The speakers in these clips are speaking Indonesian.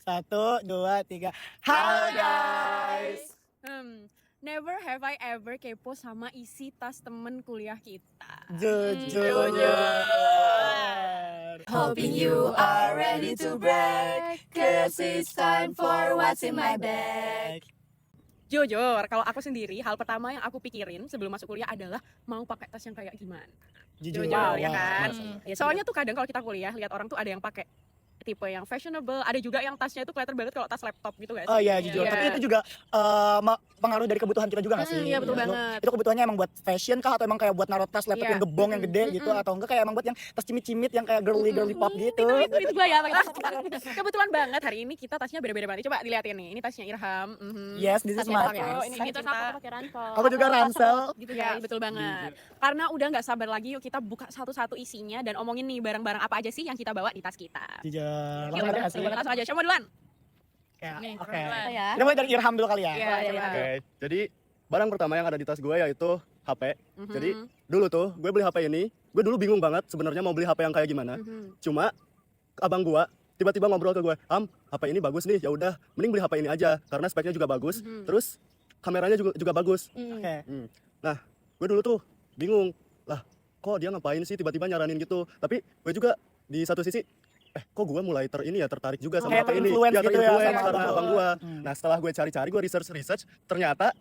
1, 2, 3. Halo guys. Never have I ever kepo sama isi tas temen kuliah kita. Jujur. Hoping you are ready to break, 'cause it's time for what's in my bag. Jujur, kalau aku sendiri, hal pertama yang aku pikirin sebelum masuk kuliah adalah mau pakai tas yang kayak gimana. Jujur Ya kan? Wow. Soalnya tuh kadang kalau kita kuliah lihat orang tuh ada yang pakai tipe yang fashionable, ada juga yang tasnya itu kelihatan banget kalau tas laptop gitu guys. Oh iya jujur, tapi itu juga pengaruh dari kebutuhan kita juga nggak sih? Iya betul banget. Itu kebutuhannya emang buat fashion kah atau emang kayak buat naruh tas laptop yang gebong yang gede gitu, atau enggak kayak emang buat yang tas cimit-cimit yang kayak girly pop gitu? Itu gue ya pakai tas. Kebetulan banget hari ini kita tasnya beda-beda banget. Coba dilihatin nih, ini tasnya Irham. Yes, this is my Tasnya tas. ini tas aku pakai ransel. Aku juga ransel. Gitu ya, betul banget. Karena udah nggak sabar lagi, yuk kita buka satu-satu isinya dan omongin nih barang-barang apa aja sih yang kita bawa di tas kita. Jujur. Langsung aja, siapa duluan? Ya, Nih, oke. ya. Kita mulai dari Irham dulu kali ya. Oke, jadi barang pertama yang ada di tas gue yaitu HP. Jadi dulu tuh gue beli HP ini, gue dulu bingung banget sebenarnya mau beli HP yang kayak gimana. Cuma abang gue tiba-tiba ngobrol ke gue, HP ini bagus nih, ya udah, mending beli HP ini aja karena speknya juga bagus, terus kameranya juga bagus. Oke. Nah, gue dulu tuh bingung, lah kok dia ngapain sih tiba-tiba nyaranin gitu. Tapi gue juga di satu sisi, kok gue mulai tertarik juga sama Kayak HP ini. terinfluence gitu ya terinfluence sama karena abang abang gue. Nah, setelah gue cari-cari, gue research, ternyata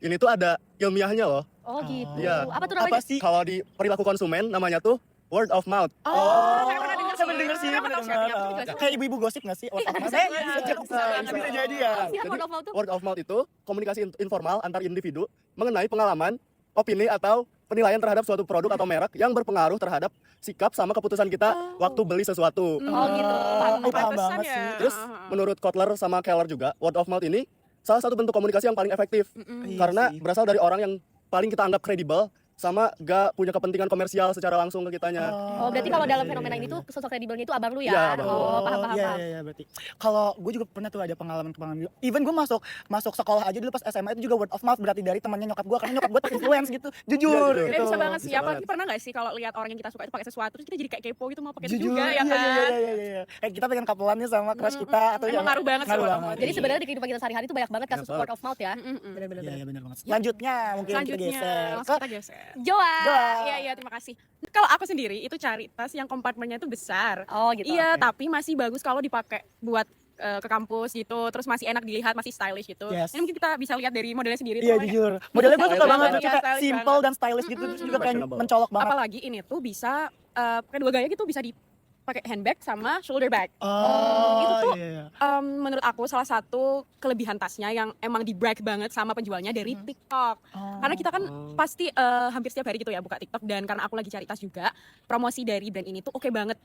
ini tuh ada ilmiahnya loh. Oh gitu. Iya. Apa tuh namanya? Apa sih? Kalau di perilaku konsumen namanya tuh word of mouth. Saya pernah denger Saya denger sih, Kenapa tahu sih artinya? Aku juga suka. Kayak ibu-ibu gosip nggak sih? Bisa jadi ya. Iya, word of mouth tuh. Word of mouth itu komunikasi informal antar individu mengenai pengalaman, opini atau penilaian terhadap suatu produk atau merek yang berpengaruh terhadap sikap sama keputusan kita waktu beli sesuatu. Oh gitu. Paham Pantesan banget ya. sih. Terus menurut Kotler sama Keller juga, word of mouth ini salah satu bentuk komunikasi yang paling efektif karena berasal dari orang yang paling kita anggap kredibel sama gak punya kepentingan komersial secara langsung ke kitanya. Oh berarti kalau dalam fenomena ini tuh sosok kredibelnya itu abang lu ya? Iya, abang gua. Oh paham. Iya berarti. Kalau gue juga pernah tuh ada pengalaman. Even gue masuk sekolah aja dulu pas SMA itu juga word of mouth berarti dari temannya nyokap gue, karena nyokap gue influence gitu. Jujur Iya, gitu. Bisa banget sih, Bisa apalagi banget. pernah gak sih kalau lihat orang yang kita suka itu pakai sesuatu terus kita jadi kayak kepo gitu, mau pakai itu Jujur, juga ya kan? Iya. Kita pengen couple-an nih sama crush kita atau Emang ngaruh banget sih word of mouth. Jadi sebenarnya di kehidupan kita sehari-hari itu banyak banget kasus word of mouth ya. Bener-bener. Iya benar banget. Selanjutnya mungkin kita Selanjutnya geser. langsung kita geser. Joa. Iya, terima kasih. Kalau aku sendiri itu cari tas yang kompartemennya itu besar. Oh gitu. Iya, tapi masih bagus kalau dipakai buat ke kampus gitu, terus masih enak dilihat, masih stylish gitu. Yes. Ini mungkin kita bisa lihat dari modelnya sendiri Iya tuh. jujur. Modelnya gue suka Stylish banget, banget, kayak stylish simple banget. dan stylish gitu, terus juga kayak Fashionable. mencolok banget. Apalagi ini tuh bisa pakai dua gaya gitu, bisa dipakai handbag sama shoulder bag. Itu tuh iya. menurut aku salah satu kelebihan tasnya yang emang di brag banget sama penjualnya dari TikTok. Karena kita kan pasti hampir setiap hari gitu ya buka TikTok, dan karena aku lagi cari tas juga, promosi dari brand ini tuh oke banget.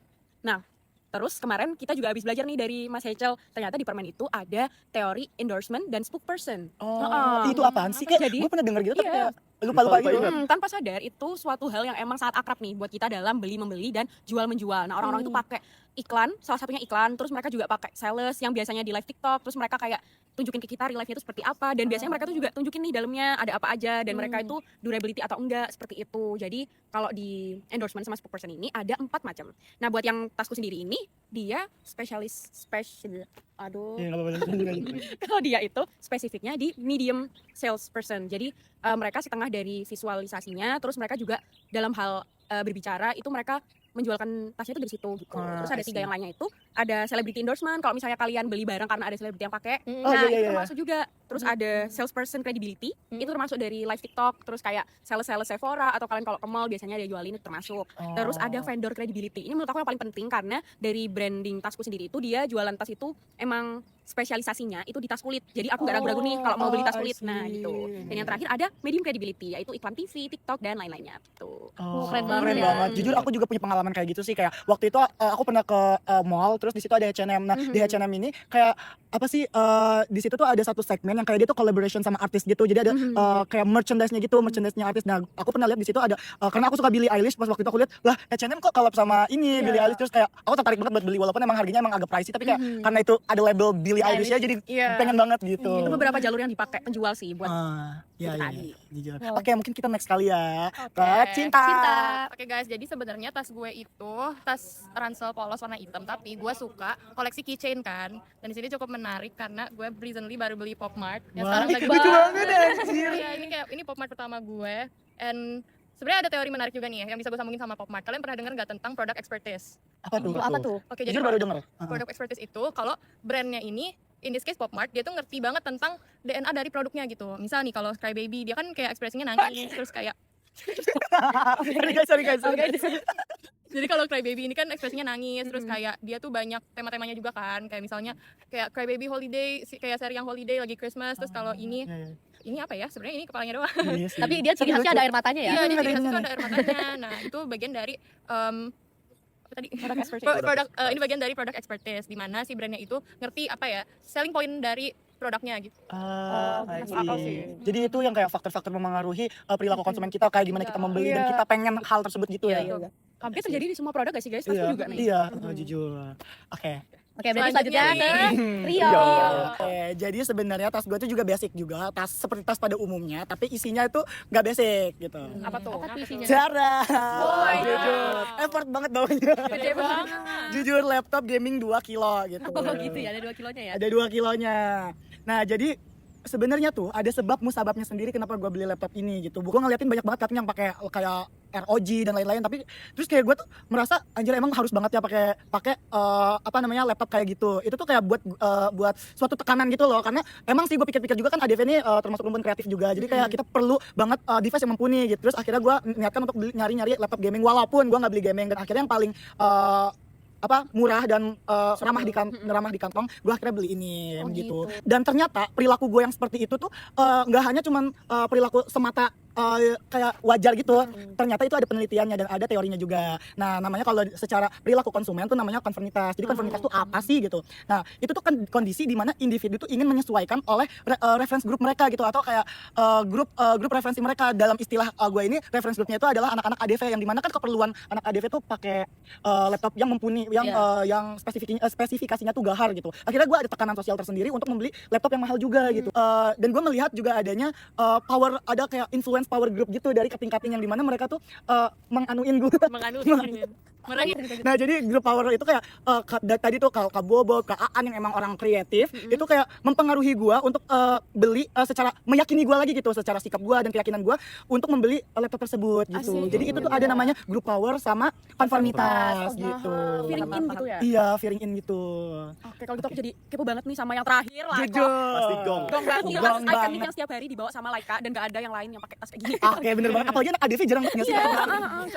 Nah, terus kemarin kita juga habis belajar nih dari Mas Hecel, ternyata di permen itu ada teori endorsement dan spokesperson. Itu apaan sih? Kayak Jadi, gue pernah denger gitu tapi iya. kayak lupa-lupa gitu. Tanpa sadar itu suatu hal yang emang sangat akrab nih buat kita dalam beli membeli dan jual menjual. Nah, orang-orang itu pakai iklan, salah satunya iklan, terus mereka juga pakai sales yang biasanya di live TikTok, terus mereka kayak tunjukin ke kita real life-nya itu seperti apa, dan biasanya mereka tuh juga tunjukin nih dalamnya ada apa aja, dan mereka itu durability atau enggak seperti itu. Jadi kalau di endorsement sama spokesperson ini ada 4 macam. Nah, buat yang tasku sendiri ini dia special. Iya, nggak apa-apa. Kalau dia itu spesifiknya di medium salesperson. Jadi mereka setengah dari visualisasinya, terus mereka juga dalam hal berbicara itu mereka menjualkan tasnya itu dari situ gitu. Terus ada 3 yang lainnya itu ada celebrity endorsement. Kalau misalnya kalian beli barang karena ada selebriti yang pakai, nah itu termasuk juga. Terus ada salesperson credibility, itu termasuk dari live TikTok. Terus kayak sales Sephora atau kalian kalau ke mall biasanya dia jualin itu termasuk. Terus ada vendor credibility. Ini menurut aku yang paling penting karena dari branding tasku sendiri itu dia jualan tas itu emang spesialisasinya itu di tas kulit. Jadi aku nggak ragu-ragu nih kalau mau beli tas kulit. Nah gitu. Dan yang terakhir ada medium credibility, yaitu iklan TV, TikTok dan lain-lainnya. Tuh. Keren banget ya. Jujur aku juga punya pengalaman kayak gitu sih, kayak waktu itu aku pernah ke mall, terus di situ ada H&M. Nah, di H&M ini kayak apa sih, di situ tuh ada satu segmen yang kayak dia tuh collaboration sama artis gitu. Jadi ada kayak merchandise-nya gitu, merchandise-nya artis. Nah, aku pernah lihat di situ ada karena aku suka Billie Eilish, pas waktu itu aku lihat, lah H&M kok collab sama ini Billie Eilish, terus kayak aku tertarik banget buat beli, walaupun emang harganya emang agak pricey, tapi kayak karena itu ada label Billie Eilish ya, jadi pengen banget gitu. Itu beberapa jalur yang dipakai penjual sih buat Iya, tadi. jujur. Oke, mungkin kita next kali ya. Oke. Ke cinta. Oke guys, jadi sebenarnya tas gue itu tas ransel polos warna hitam, tapi gue gue suka koleksi keychain kan, dan di sini cukup menarik karena gue recently baru beli Pop Mart yang Wah, sekarang lagi lucu banget anjir. Iya, ini Pop Mart pertama gue, and sebenarnya ada teori menarik juga nih yang bisa gue sambungin sama Pop Mart. Kalian pernah dengar nggak tentang product expertise? Apa tuh? Apa tuh? Oke, jadi Jujur baru denger. product expertise itu kalau brandnya ini, in this case Pop Mart, dia tuh ngerti banget tentang DNA dari produknya gitu. Misal nih kalau Cry Baby, dia kan kayak ekspresinya nangis terus kayak Sorry guys. jadi kalau Cry Baby ini kan ekspresinya nangis terus kayak dia tuh banyak tema-temanya juga kan, kayak misalnya kayak Cry Baby Holiday, kayak seri yang Holiday lagi Christmas, terus kalau ini apa ya, sebenarnya ini kepalanya doang. Tapi dia ciri khasnya ada air matanya ya. Iya, di ada ciri khas itu ininya ada air matanya. Nah, itu bagian dari apa tadi? Product expertise. Ini bagian dari product expertise, di mana si brandnya itu ngerti apa ya, selling point dari produknya gitu. I masuk akal see. sih. Jadi itu yang kayak faktor-faktor memengaruhi perilaku konsumen kita, kayak gimana kita membeli dan kita pengen hal tersebut gitu ya. Iya. Hampir terjadi di semua produk gak sih guys? Aku Iya, juga nih. iya, jujur. Oke. Oke, berarti selanjutnya ke Rio. Oke, jadi sebenarnya tas gue tuh juga basic juga, tas seperti tas pada umumnya, tapi isinya itu nggak basic gitu. Apa tuh? Apa tuh isinya? Jarang. my Jujur. Effort banget bawanya. Gede banget. Jujur laptop gaming 2 kilo gitu. Oh gitu ya, ada 2 kilonya ya. Ada 2 kilonya. Nah, jadi sebenarnya tuh ada sebab musababnya sendiri kenapa gue beli laptop ini gitu. Gue ngeliatin banyak banget katanya yang pakai kayak ROG dan lain-lain, tapi terus kayak gue tuh merasa anjir emang harus banget ya pakai apa namanya laptop kayak gitu. Itu tuh kayak buat suatu tekanan gitu loh, karena emang sih gue pikir-pikir juga kan ADV ini termasuk rumpun kreatif juga. Jadi kayak kita perlu banget device yang mumpuni gitu. Terus akhirnya gue niatkan untuk nyari-nyari laptop gaming walaupun gue nggak beli gaming, dan akhirnya yang paling murah dan ramah di kantong, gue akhirnya beli ini gitu. Dan ternyata perilaku gue yang seperti itu tuh nggak hanya cuman perilaku semata kayak wajar gitu. Ternyata itu ada penelitiannya dan ada teorinya juga. Nah, namanya kalau secara perilaku konsumen tuh namanya konformitas. Jadi konformitas tuh apa sih gitu. Nah, itu tuh kan kondisi di mana individu tuh ingin menyesuaikan oleh reference group mereka gitu, atau kayak grup referensi mereka. Dalam istilah gue ini reference groupnya itu adalah anak-anak ADV, yang dimana kan keperluan anak ADV tuh pakai laptop yang mumpuni, yang spesifikasinya tuh gahar gitu. Akhirnya gue ada tekanan sosial tersendiri untuk membeli laptop yang mahal juga gitu. Dan gue melihat juga adanya ada kayak influence power group gitu dari kating-kating, yang dimana mereka tuh menganuin gue. Nah, jadi grup power itu kayak tadi tuh Kak Bobo, Kak Aan yang emang orang kreatif, itu kayak mempengaruhi gue untuk beli secara meyakini gue lagi gitu, secara sikap gue dan keyakinan gue untuk membeli laptop tersebut gitu. Asik. Jadi itu tuh ada namanya grup power sama konformitas gitu. Feeling in gitu ya. Iya, feeling in gitu. Oke, kalau gitu aku jadi kepo banget nih sama yang terakhir lah. Jujur. Pasti gong. Gong banget nih, Gong tas ikonik banget. yang setiap hari dibawa sama Laika dan gak ada yang lain yang pakai tas kayak gini. Oke, bener banget. Apalagi anak ADV jarang banget nggak sih?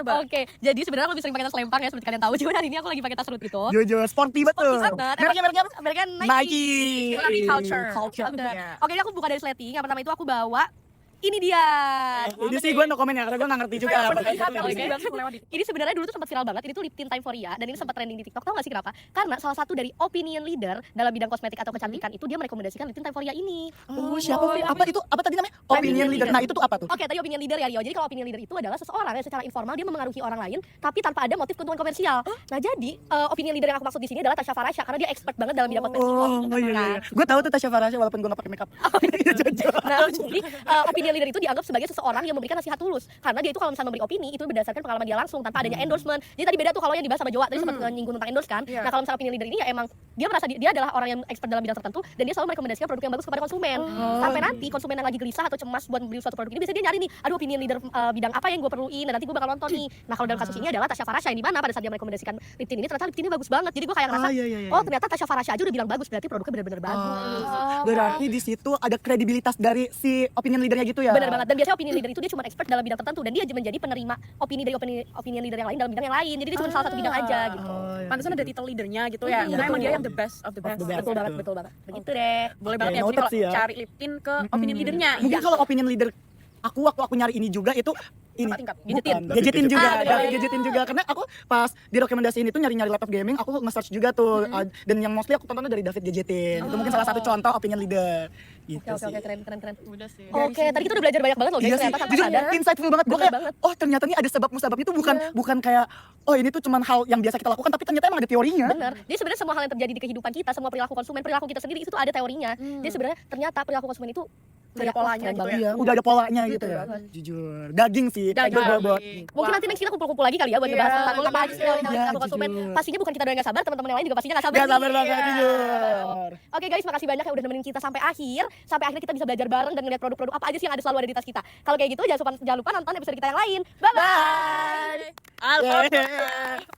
Coba. Oke, jadi sebenarnya aku lebih sering pakai tas lempar ya, seperti kalian tahu. Cuma hari ini aku lagi pakai tas root gitu. Jujur, sporty betul. Sporty banget. Mereknya apa? American Nike. Nike culture. Iya. Oke, ini aku buka dari Sleti. Yang pertama itu aku bawa ini dia. Ini sih gue no comment ya, karena gue gak ngerti juga. Ini sebenarnya dulu tuh sempat viral banget. Ini tuh lip tint Timeforia dan ini sempat trending di TikTok. Tahu gak sih kenapa? Karena salah satu dari opinion leader dalam bidang kosmetik atau kecantikan itu dia merekomendasikan lip tint Timeforia ini. Oh, siapa? Apa itu? Apa tadi namanya? Opinion leader. Nah, itu tuh apa tuh? Oke, tadi opinion leader ya Rio. Jadi kalau opinion leader itu adalah seseorang yang secara informal dia memengaruhi orang lain tapi tanpa ada motif keuntungan komersial. Nah, jadi opinion leader yang aku maksud di sini adalah Tasya Farasya karena dia expert banget dalam bidang kosmetik. Oh iya. Gue tahu tuh Tasya Farasya walaupun gue gak pakai makeup. Nah, jadi opinion leader itu dianggap sebagai seseorang yang memberikan nasihat tulus karena dia itu kalau misalnya memberi opini itu berdasarkan pengalaman dia langsung tanpa adanya endorsement. Jadi tadi beda tuh kalau yang dibahas sama Jowa tadi sempat nyinggung tentang endorse kan. Nah, kalau misalnya opinion leader ini ya emang dia merasa dia adalah orang yang expert dalam bidang tertentu dan dia selalu merekomendasikan produk yang bagus kepada konsumen. Sampai nanti konsumen yang lagi gelisah atau cemas buat beli suatu produk ini bisa dia nyari nih, aduh opinion leader bidang apa yang gue perluin dan nanti gue bakal nonton nih. Nah, kalau dalam kasus ini adalah Tasya Farasya yang dimana pada saat dia merekomendasikan lip tint ini ternyata lip tintnya bagus banget. Jadi gue kayak ngerasa oh ternyata Tasya Farasya aja udah bilang bagus, berarti produknya benar-benar bagus. Berarti di situ ada kredibilitas dari si opinion leadernya gitu ya. Benar banget. Dan biasanya opinion leader itu dia cuma expert dalam bidang tertentu dan dia menjadi penerima opini dari opinion leader yang lain dalam bidang yang lain. Jadi dia cuma salah satu bidang aja gitu. Pantesan ada title leadernya gitu ya. Karena emang dia yang the best of the best. Betul banget. Begitu deh. Boleh banget ya jadi noted kalau sih ya. cari lip tint ke opinion leadernya. Mungkin kalau opinion leader aku waktu aku nyari ini juga itu ini tingkat gadgetin juga gadgetin juga karena aku pas direkomendasiin itu nyari-nyari laptop gaming aku nge-search juga tuh dan yang mostly aku tontonnya dari David Gadgetin. Itu mungkin salah satu contoh opinion leader gitu sih. Oke, keren. Udah sih. Oke, tadi kita udah belajar banyak banget loh guys. Iya sih, Ternyata tanpa jujur sadar. insightful banget. Gue Bener kayak, banget. oh ternyata nih ada sebab-musabab itu bukan kayak, oh ini tuh cuman hal yang biasa kita lakukan, tapi ternyata emang ada teorinya. Bener. Jadi sebenarnya semua hal yang terjadi di kehidupan kita, semua perilaku konsumen, perilaku kita sendiri itu tuh ada teorinya. Jadi sebenarnya ternyata perilaku konsumen itu Udah ada polanya gitu ya. Iya, udah ada polanya gitu ya. Jujur, daging sih. Daging. Bobot. Mungkin nanti next kita kumpul-kumpul lagi kali ya buat Iya. ngebahas tentang apa aja sih yang Iya, kita konsumen. jujur. Pastinya bukan kita doang yang gak sabar, teman-teman yang lain juga pastinya gak sabar. Gak sabar nih. banget, jujur. Oke guys, makasih banyak yang udah nemenin kita sampai akhir. Sampai akhirnya kita bisa belajar bareng dan ngeliat produk-produk apa aja sih yang ada selalu ada di tas kita. Kalau kayak gitu jangan lupa nonton episode kita yang lain. Bye bye. Alfa. Yeah.